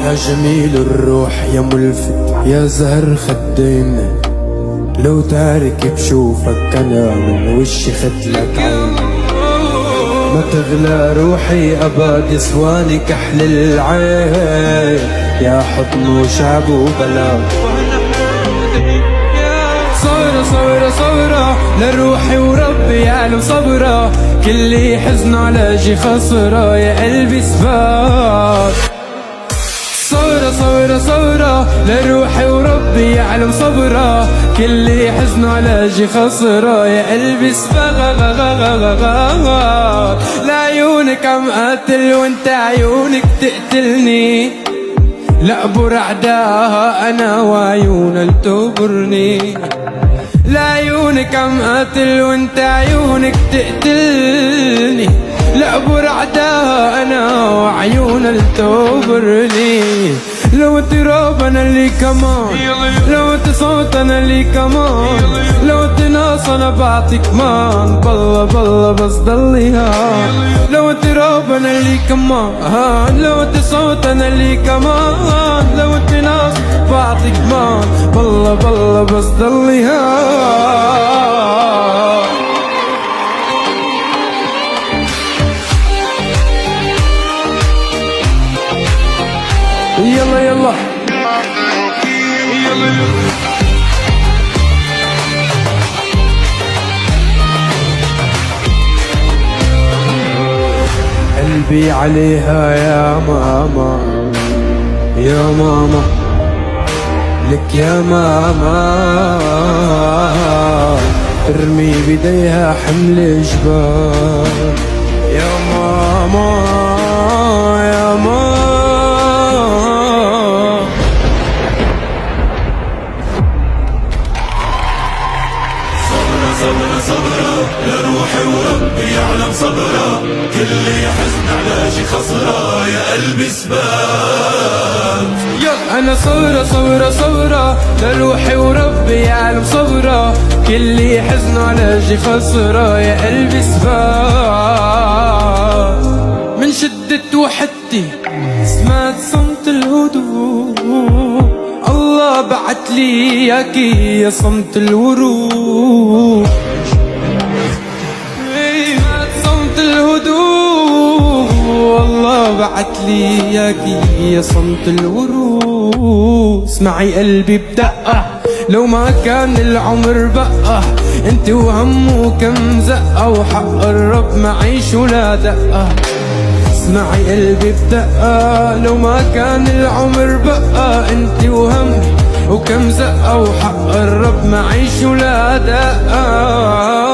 يا جميل الروح يا ملفت يا زهر خدين، لو تارك بشوفك انا من وشي ختلك عين. ما تغلى روحي ابد يسواني كحل العين، يا حضن وشعب وبلاد. صورة صورة صورة لروحي وربي يعلو صبرة، كل حزن على جي خسرة يا قلبي سبات. صورة صورة صورة لروحي وربي يعلم صبرة، كل حزن على جي خسرة يا قلبي سبات. لعيونك عم قاتل وانت عيونك تقتلني، لا برعداها انا وعيونها لتبرني. لعيونك عم قاتل وانت عيونك تقتلني، لا برعداها انا وعيونها لتبرني. لو انت راب انا اللي كمان، لو انت صوت انا اللي كمان، لو انت ناس انا بعطيك مان. بالله بالله بس ضلي هان. لو انت راب انا اللي كمان، لو انت صوت انا اللي كمان، لو انت ناس بعطيك مان. بالله بالله بس ضلي هان. يلا يلا قلبي عليها يا ماما، يا ماما لك يا ماما، ارمي بديها حمل جبال. يا ماما يا ماما صبرة صبرة لروحي وربي يعلم صبرة، كل حزن على شي خسرة يا قلبي سبات. أنا صبرة صبرة صبرة لروحي وربي يعلم صبرة، كل حزن على شي خسرة يا قلبي سبات. من شدة وحدتي سمعت صمت الهدوء، الله بعت لي اياكي يا صمت الورود. سمعت صمت الهدوء، الله بعت لي اياكي يا صمت الورود. اسمعي قلبي بدقة لو ما كان العمر بقى، انت وهمه كم زقة وحق الرب معيش ولا دقة. اسمعي قلبي بدقة لو ما كان العمر بقى، انت وهم وكم زقة وحق الرب معيش ولا دقة.